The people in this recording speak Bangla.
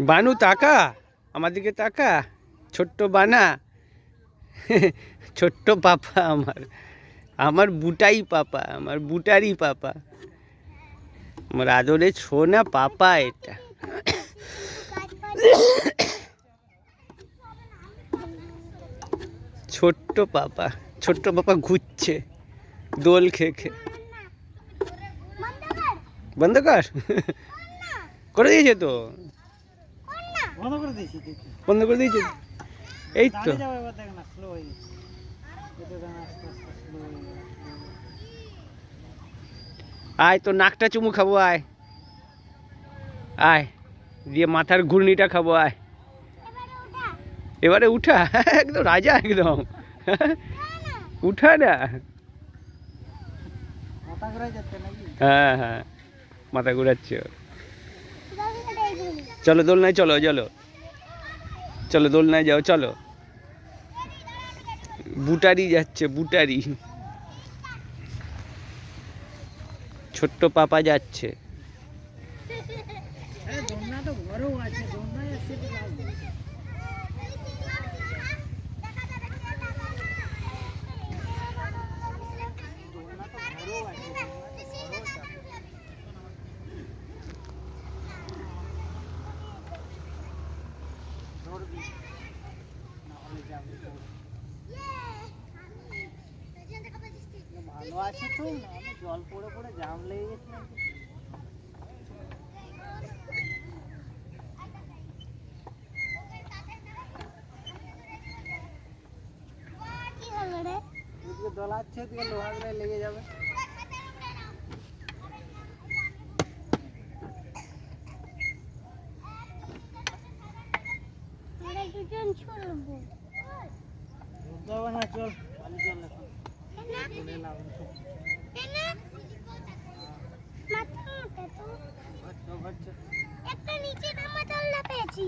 বানু তাকা, আমার দিকে তাকা, ছোট্ট বানা। ছোট্ট পাপা আমার, আমার বুটাই পাপা, আমার বুটারি পাপা, আমার আদরে ছোনা পাপা এটা। ছোট্ট পাপা, ছোট্ট পাপা ঘুরছে দোল খেয়ে খেয়ে। বন্ধ কর, করে দিয়েছে তো, বন্ধ করে দিয়েছে। এই তো আয়, তো নাকটা চুমু খাবো, আয় আয়, দিয়ে মাথার ঘূর্ণিটা খাবো, আয়। এবারে উঠা, একদম রাজা, একদম উঠা না। হ্যাঁ হ্যাঁ, মাথা ঘুরাচ্ছে। চলো দোলনায়, চলো চলো চলো, দোলনায় যাও, চলো। বুটারি যাচ্ছে, বুটারি, ছোট্ট পাপা যাচ্ছে। ভালো আছে তো, জল পড়ে পড়ে জাম লেগে গেছিল। দোলাচ্ছে, দিকে লোহাগুলো লেগে যাবে। চল একটা নিচে নামা পেয়েছি।